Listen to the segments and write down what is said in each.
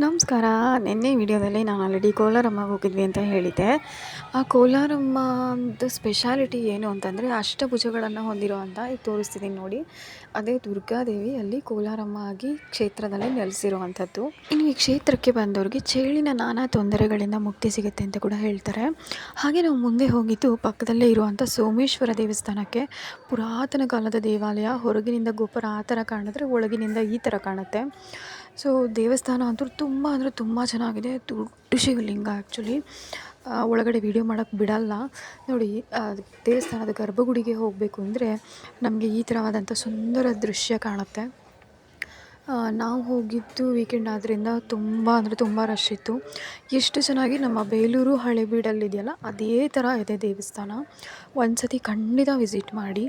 ನಮಸ್ಕಾರ. ನಿನ್ನೆ ವಿಡಿಯೋದಲ್ಲಿ ನಾನು ಆಲ್ರೆಡಿ ಕೋಲಾರಮ್ಮಗೆ ಹೋಗಿದ್ವಿ ಅಂತ ಹೇಳಿದ್ದೆ. ಆ ಕೋಲಾರಮ್ಮದು ಸ್ಪೆಷಾಲಿಟಿ ಏನು ಅಂತಂದರೆ ಅಷ್ಟಭುಜಗಳನ್ನು ಹೊಂದಿರುವಂಥ ಈಗ ತೋರಿಸ್ತಿದ್ದೀನಿ ನೋಡಿ. ಅದೇ ದುರ್ಗಾದೇವಿ ಅಲ್ಲಿ ಕೋಲಾರಮ್ಮ ಆಗಿ ಕ್ಷೇತ್ರದಲ್ಲಿ ನೆಲೆಸಿರುವಂಥದ್ದು. ಇನ್ನು ಈ ಕ್ಷೇತ್ರಕ್ಕೆ ಬಂದವ್ರಿಗೆ ಚೇಳಿನ ನಾನಾ ತೊಂದರೆಗಳಿಂದ ಮುಕ್ತಿ ಸಿಗುತ್ತೆ ಅಂತ ಕೂಡ ಹೇಳ್ತಾರೆ. ಹಾಗೆ ನಾವು ಮುಂದೆ ಹೋಗಿದ್ದು ಪಕ್ಕದಲ್ಲೇ ಇರುವಂಥ ಸೋಮೇಶ್ವರ ದೇವಸ್ಥಾನಕ್ಕೆ. ಪುರಾತನ ಕಾಲದ ದೇವಾಲಯ. ಹೊರಗಿನಿಂದ ಗೋಪುರ ಆ ಥರ ಕಾಣಿದ್ರೆ ಒಳಗಿನಿಂದ ಈ ಥರ ಕಾಣುತ್ತೆ. ಸೊ ದೇವಸ್ಥಾನ ಅಂತೂ ತುಂಬ ಚೆನ್ನಾಗಿದೆ. ದೊಡ್ಡ ಶಿವಲಿಂಗ ಆ್ಯಕ್ಚುಲಿ. ಒಳಗಡೆ ವೀಡಿಯೋ ಮಾಡೋಕ್ಕೆ ಬಿಡಲ್ಲ ನೋಡಿ. ದೇವಸ್ಥಾನದ ಗರ್ಭಗುಡಿಗೆ ಹೋಗಬೇಕು ಅಂದರೆ ನಮಗೆ ಈ ಥರವಾದಂಥ ಸುಂದರ ದೃಶ್ಯ ಕಾಣುತ್ತೆ. ನಾವು ಹೋಗಿದ್ದು ವೀಕೆಂಡ್ ಆದ್ದರಿಂದ ತುಂಬ ರಶ್ ಇತ್ತು. ಎಷ್ಟು ಚೆನ್ನಾಗಿ ನಮ್ಮ ಬೇಲೂರು ಹಳೇಬೀಡಲ್ಲಿದೆಯಲ್ಲ ಅದೇ ಥರ ಇದೆ ದೇವಸ್ಥಾನ. ಒಂದು ಸತಿ ಖಂಡಿತ ವಿಸಿಟ್ ಮಾಡಿ.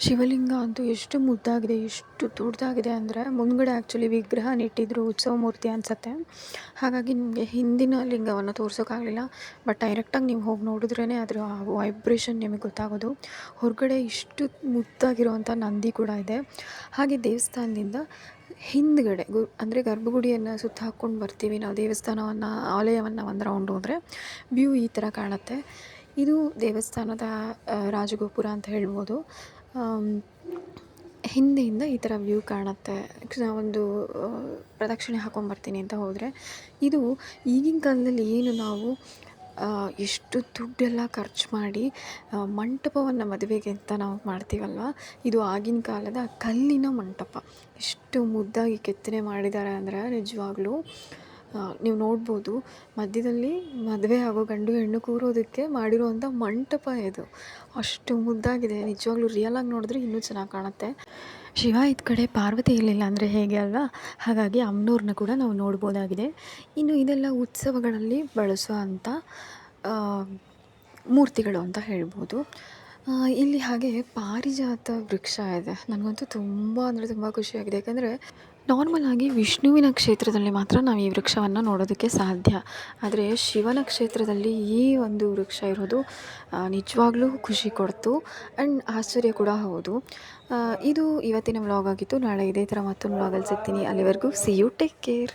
ಶಿವಲಿಂಗ ಅಂತೂ ಎಷ್ಟು ಮುದ್ದಾಗಿದೆ, ಎಷ್ಟು ದೊಡ್ಡದಾಗಿದೆ ಅಂದರೆ ಮುಂದ್ಗಡೆ ಆ್ಯಕ್ಚುಲಿ ವಿಗ್ರಹ ನೆಟ್ಟಿದ್ರು, ಉತ್ಸವ ಮೂರ್ತಿ ಅನಿಸುತ್ತೆ. ಹಾಗಾಗಿ ನಿಮಗೆ ಹಿಂದಿನ ಲಿಂಗವನ್ನು ತೋರ್ಸೋಕ್ಕಾಗಲಿಲ್ಲ. ಬಟ್ ಡೈರೆಕ್ಟಾಗಿ ನೀವು ಹೋಗಿ ನೋಡಿದ್ರೇ ಅದರ ವೈಬ್ರೇಷನ್ ನಿಮಗೆ ಗೊತ್ತಾಗೋದು. ಹೊರಗಡೆ ಇಷ್ಟು ಮುದ್ದಾಗಿರುವಂಥ ನಂದಿ ಕೂಡ ಇದೆ. ಹಾಗೆ ದೇವಸ್ಥಾನದಿಂದ ಹಿಂದ್ಗಡೆ ಅಂದರೆ ಗರ್ಭಗುಡಿಯನ್ನು ಸುತ್ತ ಹಾಕ್ಕೊಂಡು ಬರ್ತೀವಿ ನಾವು. ದೇವಸ್ಥಾನವನ್ನು ಆಲಯವನ್ನು ಒಂದು ರೌಂಡ್ ಹೋದರೆ ವ್ಯೂ ಈ ಥರ ಕಾಣುತ್ತೆ. ಇದು ದೇವಸ್ಥಾನದ ರಾಜಗೋಪುರ ಅಂತ ಹೇಳ್ಬೋದು. ಹಿಂದೆಯಿಂದ ಈ ಥರ ವ್ಯೂ ಕಾಣುತ್ತೆ. ಒಂದು ಪ್ರದಕ್ಷಿಣೆ ಹಾಕ್ಕೊಂಬರ್ತೀನಿ ಅಂತ ಹೋದರೆ ಇದು ಈಗಿನ ಕಾಲದಲ್ಲಿ ಏನು ನಾವು ಎಷ್ಟು ದುಡ್ಡೆಲ್ಲ ಖರ್ಚು ಮಾಡಿ ಮಂಟಪವನ್ನು ಮದುವೆಗೆ ಅಂತ ನಾವು ಮಾಡ್ತೀವಲ್ವ, ಇದು ಆಗಿನ ಕಾಲದ ಕಲ್ಲಿನ ಮಂಟಪ. ಎಷ್ಟು ಮುದ್ದಾಗಿ ಕೆತ್ತನೆ ಮಾಡಿದ್ದಾರೆ ಅಂದರೆ ನಿಜವಾಗ್ಲೂ ನೀವು ನೋಡ್ಬೋದು. ಮಧ್ಯದಲ್ಲಿ ಮದುವೆ ಆಗೋ ಗಂಡು ಹೆಣ್ಣು ಕೂರೋದಕ್ಕೆ ಮಾಡಿರುವಂಥ ಮಂಟಪ ಇದು. ಅಷ್ಟು ಮುದ್ದಾಗಿದೆ. ನಿಜವಾಗ್ಲೂ ರಿಯಲಾಗಿ ನೋಡಿದ್ರೆ ಇನ್ನೂ ಚೆನ್ನಾಗಿ ಕಾಣುತ್ತೆ. ಶಿವ ಇದ್ದ ಕಡೆ ಪಾರ್ವತಿ ಇರಲಿಲ್ಲ ಅಂದರೆ ಹೇಗೆ ಅಲ್ವಾ, ಹಾಗಾಗಿ ಅಮ್ಮನವ್ರನ್ನ ಕೂಡ ನಾವು ನೋಡ್ಬೋದಾಗಿದೆ. ಇನ್ನು ಇದೆಲ್ಲ ಉತ್ಸವಗಳಲ್ಲಿ ಬಳಸುವಂಥ ಮೂರ್ತಿಗಳು ಅಂತ ಹೇಳ್ಬೋದು. ಇಲ್ಲಿ ಹಾಗೆ ಪಾರಿಜಾತ ವೃಕ್ಷ ಇದೆ. ನನಗಂತೂ ತುಂಬ ಖುಷಿಯಾಗಿದೆ. ಯಾಕಂದರೆ ನಾರ್ಮಲ್ ಆಗಿ ವಿಷ್ಣುವಿನ ಕ್ಷೇತ್ರದಲ್ಲಿ ಮಾತ್ರ ನಾವು ಈ ವೃಕ್ಷವನ್ನು ನೋಡೋದಕ್ಕೆ ಸಾಧ್ಯ. ಆದರೆ ಶಿವನ ಕ್ಷೇತ್ರದಲ್ಲಿ ಈ ಒಂದು ವೃಕ್ಷ ಇರೋದು ನಿಜವಾಗ್ಲೂ ಖುಷಿ ಕೊಡ್ತು ಆ್ಯಂಡ್ ಆಶ್ಚರ್ಯ ಕೂಡ ಹೌದು. ಇದು ಇವತ್ತಿನ ವ್ಲಾಗ್ ಆಗಿತ್ತು. ನಾಳೆ ಇದೇ ಥರ ಮತ್ತೊಂದು ವ್ಲಾಗಲ್ಲಿ ಸಿಗ್ತೀನಿ. ಅಲ್ಲಿವರೆಗೂ ಸಿ ಯು, ಟೇಕ್ ಕೇರ್.